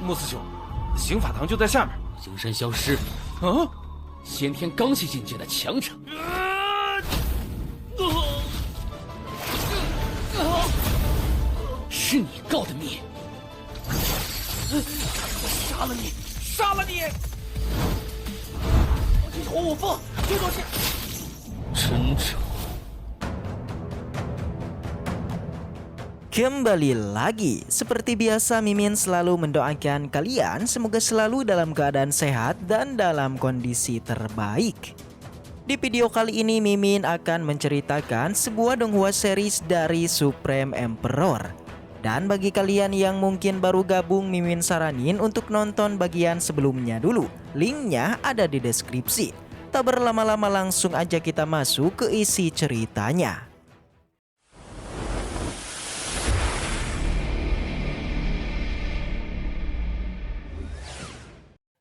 穆师兄，刑法堂就在下面。营山消失，啊，先天罡气境界的强者。是你告的密，我杀了你，杀了你！一头五凤，这都是真丑。Kembali lagi, seperti biasa Mimin selalu mendoakan kalian semoga selalu dalam keadaan sehat dan dalam kondisi terbaik. Di video kali ini Mimin akan menceritakan sebuah donghua series dari Supreme Emperor. Dan bagi kalian yang mungkin baru gabung, Mimin saranin untuk nonton bagian sebelumnya dulu. Linknya ada di deskripsi. Tak berlama-lama langsung aja kita masuk ke isi ceritanya.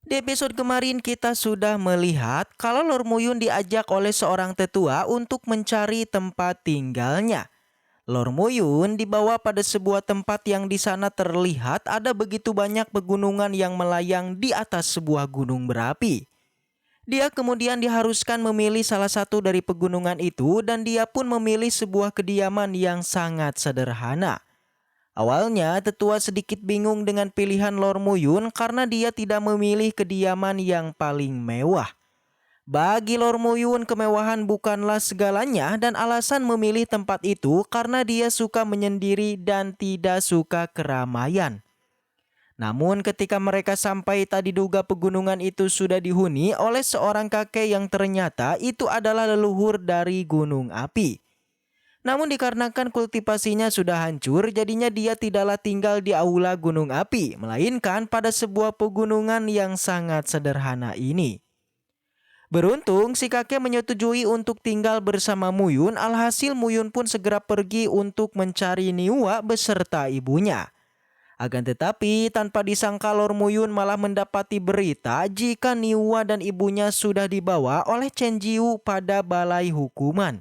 Di episode kemarin kita sudah melihat kalau Lord Muyun diajak oleh seorang tetua untuk mencari tempat tinggalnya. Lord Muyun dibawa pada sebuah tempat yang di sana terlihat ada begitu banyak pegunungan yang melayang di atas sebuah gunung berapi. Dia kemudian diharuskan memilih salah satu dari pegunungan itu dan dia pun memilih sebuah kediaman yang sangat sederhana. Awalnya tetua sedikit bingung dengan pilihan Lord Muyun karena dia tidak memilih kediaman yang paling mewah. Bagi Lord Muyun kemewahan bukanlah segalanya dan alasan memilih tempat itu karena dia suka menyendiri dan tidak suka keramaian. Namun ketika mereka sampai tak diduga pegunungan itu sudah dihuni oleh seorang kakek yang ternyata itu adalah leluhur dari gunung api. Namun dikarenakan kultivasinya sudah hancur, jadinya dia tidaklah tinggal di aula gunung api, melainkan pada sebuah pegunungan yang sangat sederhana ini. Beruntung si kakek menyetujui untuk tinggal bersama Muyun, alhasil Muyun pun segera pergi untuk mencari Niwa beserta ibunya. Akan tetapi tanpa disangka Lord Muyun malah mendapati berita jika Niwa dan ibunya sudah dibawa oleh Chen Jiu pada balai hukuman.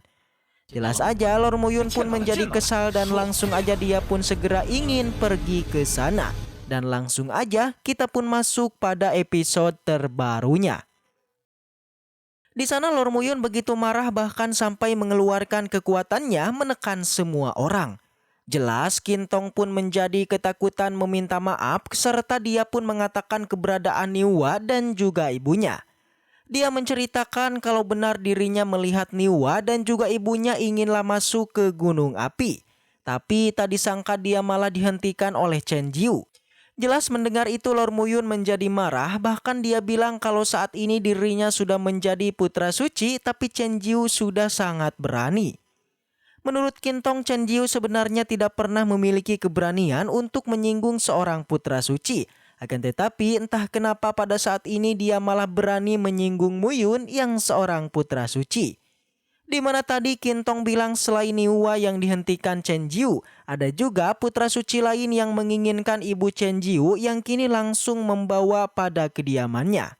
Jelas aja Lord Muyun pun menjadi kesal dan langsung aja dia pun segera ingin pergi ke sana. Dan langsung aja kita pun masuk pada episode terbarunya. Di sana Lord Muyun begitu marah bahkan sampai mengeluarkan kekuatannya menekan semua orang. Jelas Kintong pun menjadi ketakutan meminta maaf serta dia pun mengatakan keberadaan Niwa dan juga ibunya. Dia menceritakan kalau benar dirinya melihat Niwa dan juga ibunya inginlah masuk ke gunung api. Tapi tak disangka dia malah dihentikan oleh Chen Jiu. Jelas mendengar itu Lord Muyun menjadi marah, bahkan dia bilang kalau saat ini dirinya sudah menjadi putra suci tapi Chen Jiu sudah sangat berani. Menurut Kintong, Chen Jiu sebenarnya tidak pernah memiliki keberanian untuk menyinggung seorang putra suci. Akan tetapi entah kenapa pada saat ini dia malah berani menyinggung Muyun yang seorang putra suci. Di mana tadi Kintong bilang selain Niwa yang dihentikan Chen Jiu, ada juga putra suci lain yang menginginkan ibu Chen Jiu yang kini langsung membawa pada kediamannya.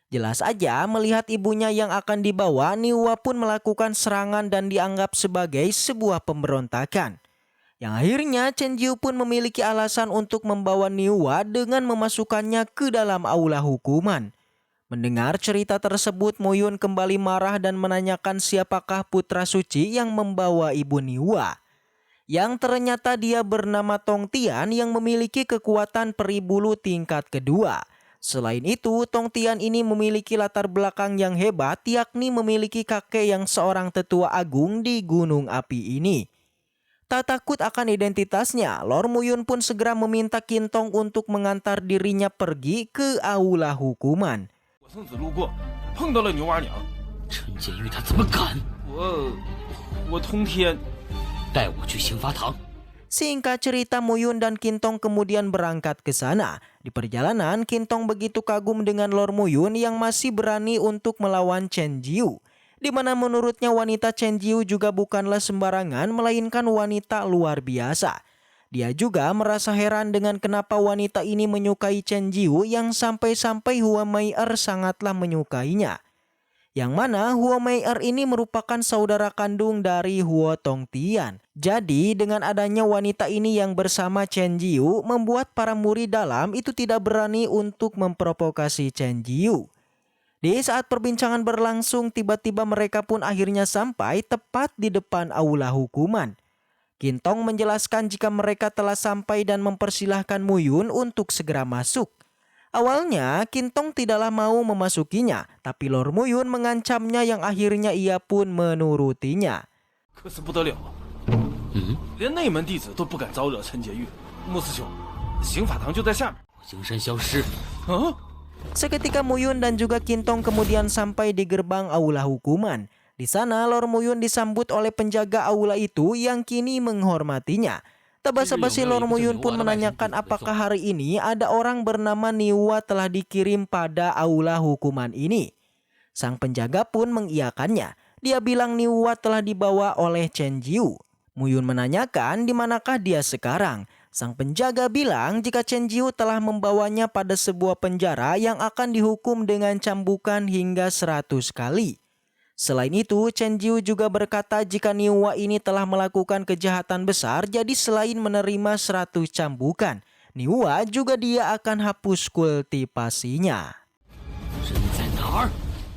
Jelas aja melihat ibunya yang akan dibawa, Niwa pun melakukan serangan dan dianggap sebagai sebuah pemberontakan. Yang akhirnya Chen Jiu pun memiliki alasan untuk membawa Niwa dengan memasukkannya ke dalam aula hukuman. Mendengar cerita tersebut, Muyun kembali marah dan menanyakan siapakah putra suci yang membawa ibu Niwa. Yang ternyata dia bernama Tong Tian yang memiliki kekuatan peri bulu tingkat kedua. Selain itu, Tong Tian ini memiliki latar belakang yang hebat, yakni memiliki kakek yang seorang tetua agung di gunung api ini. Tak takut akan identitasnya, Lord Muyun pun segera meminta Kintong untuk mengantar dirinya pergi ke aula hukuman. Singkat cerita, Muyun dan Kintong kemudian berangkat ke sana. Di perjalanan, Kintong begitu kagum dengan Lord Muyun yang masih berani untuk melawan Chen Jiu. Di mana menurutnya wanita Chen Jiu juga bukanlah sembarangan melainkan wanita luar biasa. Dia juga merasa heran dengan kenapa wanita ini menyukai Chen Jiu yang sampai-sampai Hua Mei sangatlah menyukainya. Yang mana Huo Mei'er ini merupakan saudara kandung dari Huo Tongtian. Jadi dengan adanya wanita ini yang bersama Chen Jiu membuat para murid dalam itu tidak berani untuk memprovokasi Chen Jiu. Di saat perbincangan berlangsung, tiba-tiba mereka pun akhirnya sampai tepat di depan aula hukuman. Qin-tong menjelaskan jika mereka telah sampai dan mempersilahkan Mu Yun untuk segera masuk. Awalnya Qin-tong tidaklah mau memasukinya, tapi Lord Mu Yun mengancamnya yang akhirnya ia pun menurutinya. 可是不得了，连内门弟子都不敢招惹陈洁玉。穆师兄，刑法堂就在下面。营山消失。啊！ Seketika Mu Yun dan juga Qin-tong kemudian sampai di gerbang aula hukuman. Di sana Lord Mu Yun disambut oleh penjaga aula itu yang kini menghormatinya. Tak basa-basi Lord Mu Yun pun menanyakan apakah hari ini ada orang bernama Niwa telah dikirim pada aula hukuman ini. Sang penjaga pun mengiyakannya. Dia bilang Niwa telah dibawa oleh Chen Jiu. Mu Yun menanyakan di manakah dia sekarang. Sang penjaga bilang jika Chen Jiu telah membawanya pada sebuah penjara yang akan dihukum dengan cambukan hingga 100 kali. Selain itu, Chen Jiu juga berkata jika Niwa ini telah melakukan kejahatan besar, jadi selain menerima 100 cambukan, Niwa juga dia akan hapus kultivasinya.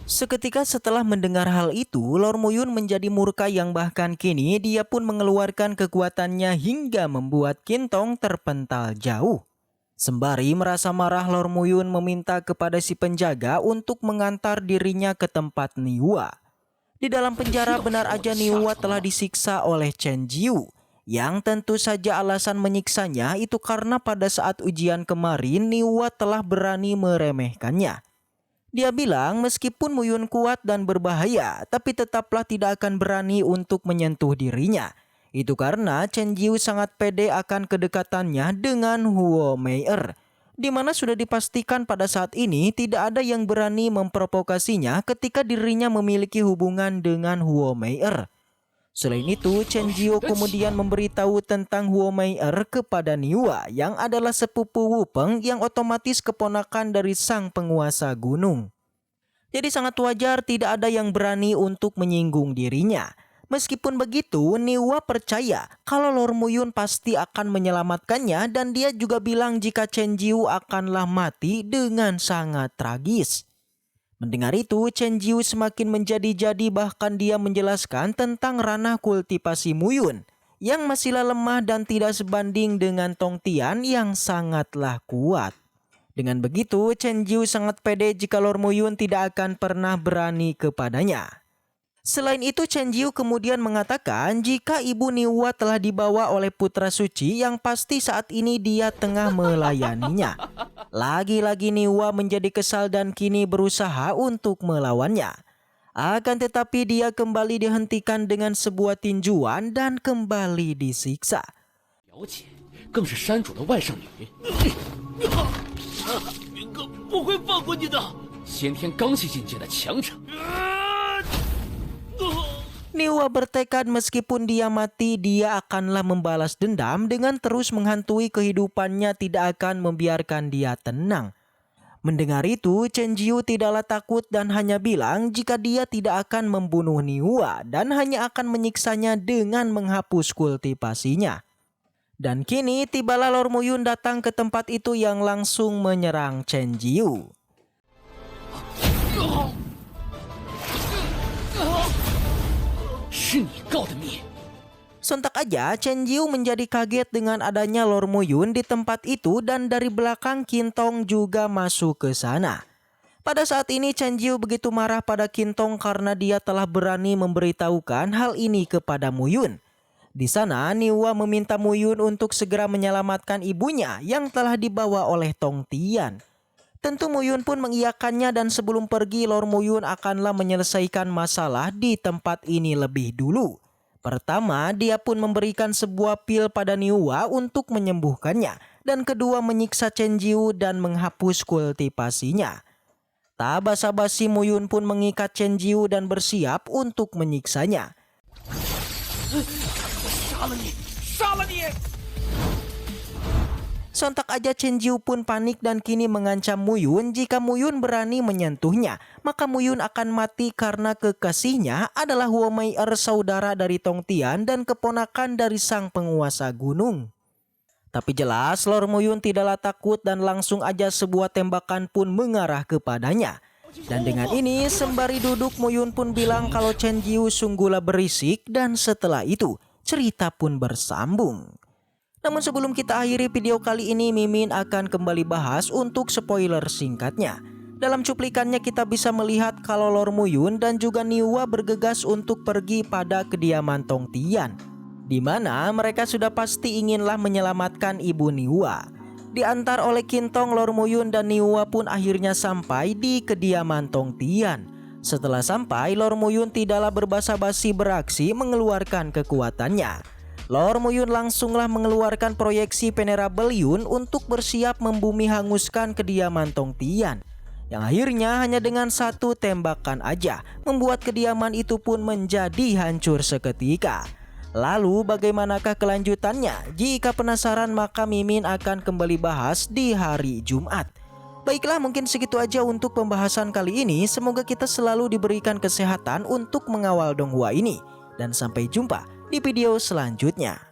Seketika setelah mendengar hal itu, Lord Mu Yun menjadi murka yang bahkan kini dia pun mengeluarkan kekuatannya hingga membuat Qin-tong terpental jauh. Sembari merasa marah, Lord Mu Yun meminta kepada si penjaga untuk mengantar dirinya ke tempat Niwa. Di dalam penjara benar aja Niwa telah disiksa oleh Chen Jiu. Yang tentu saja alasan menyiksanya itu karena pada saat ujian kemarin Niwa telah berani meremehkannya. Dia bilang meskipun Mu Yun kuat dan berbahaya, tapi tetaplah tidak akan berani untuk menyentuh dirinya. Itu karena Chen Jiu sangat pede akan kedekatannya dengan Huo Mei'er, di mana sudah dipastikan pada saat ini tidak ada yang berani memprovokasinya ketika dirinya memiliki hubungan dengan Huo Mei'er. Selain itu, Chen Jiu kemudian memberitahu tentang Huo Mei'er kepada Niwa yang adalah sepupu Wu Peng yang otomatis keponakan dari sang penguasa gunung. Jadi sangat wajar tidak ada yang berani untuk menyinggung dirinya. Meskipun begitu, Niwa percaya kalau Lord Mu Yun pasti akan menyelamatkannya dan dia juga bilang jika Chen Jiu akanlah mati dengan sangat tragis. Mendengar itu, Chen Jiu semakin menjadi-jadi bahkan dia menjelaskan tentang ranah kultivasi Mu Yun yang masihlah lemah dan tidak sebanding dengan Tongtian yang sangatlah kuat. Dengan begitu, Chen Jiu sangat pede jika Lord Mu Yun tidak akan pernah berani kepadanya. Selain itu, Chen Jiu kemudian mengatakan jika ibu Niwa telah dibawa oleh putra suci yang pasti saat ini dia tengah melayaninya. Lagi-lagi Niwa menjadi kesal dan kini berusaha untuk melawannya. Akan tetapi dia kembali dihentikan dengan sebuah tinjuan dan kembali disiksa. 了解，更是山主的外甥女。云哥不会放过你的，先天刚系境界的强者。 Niwa bertekad meskipun dia mati, dia akanlah membalas dendam dengan terus menghantui kehidupannya, tidak akan membiarkan dia tenang. Mendengar itu, Chen Jiu tidaklah takut dan hanya bilang jika dia tidak akan membunuh Niwa dan hanya akan menyiksanya dengan menghapus kultivasinya. Dan kini tibalah Lord Mu Yun datang ke tempat itu yang langsung menyerang Chen Jiu. Sontak aja Chen Jiu menjadi kaget dengan adanya Lord Mu Yun di tempat itu dan dari belakang Qin-tong juga masuk ke sana. Pada saat ini Chen Jiu begitu marah pada Qin-tong karena dia telah berani memberitahukan hal ini kepada Mu Yun. Di sana Niwa meminta Mu Yun untuk segera menyelamatkan ibunya yang telah dibawa oleh Tongtian. Tentu Mu Yun pun mengiyakannya dan sebelum pergi Lord Mu Yun akanlah menyelesaikan masalah di tempat ini lebih dulu. Pertama, dia pun memberikan sebuah pil pada Niwa untuk menyembuhkannya dan kedua menyiksa Chen Jiu dan menghapus kultivasinya. Tak basa-basi Mu Yun pun mengikat Chen Jiu dan bersiap untuk menyiksanya. Sontak aja Chen Jiu pun panik dan kini mengancam Muyun jika Muyun berani menyentuhnya, maka Muyun akan mati karena kekasihnya adalah Huo Mei Er, saudara dari Tong Tian dan keponakan dari sang penguasa gunung. Tapi jelas Lord Muyun tidaklah takut dan langsung aja sebuah tembakan pun mengarah kepadanya. Dan dengan ini sembari duduk Muyun pun bilang kalau Chen Jiu sungguhlah berisik dan setelah itu cerita pun bersambung. Namun sebelum kita akhiri video kali ini, Mimin akan kembali bahas untuk spoiler singkatnya. Dalam cuplikannya kita bisa melihat kalau Lord Muyun dan juga Niwa bergegas untuk pergi pada kediaman Tong Tian, di mana mereka sudah pasti inginlah menyelamatkan ibu Niwa. Diantar oleh Kintong, Lord Muyun dan Niwa pun akhirnya sampai di kediaman Tong Tian. Setelah sampai, Lord Muyun tidaklah berbasa-basi beraksi mengeluarkan kekuatannya. Lord Muyun langsunglah mengeluarkan proyeksi Venerable Yun untuk bersiap membumi hanguskan kediaman Tong Tian. Yang akhirnya hanya dengan satu tembakan aja membuat kediaman itu pun menjadi hancur seketika. Lalu bagaimanakah kelanjutannya? Jika penasaran maka Mimin akan kembali bahas di hari Jumat. Baiklah, mungkin segitu aja untuk pembahasan kali ini. Semoga kita selalu diberikan kesehatan untuk mengawal Donghua ini. Dan sampai jumpa di video selanjutnya.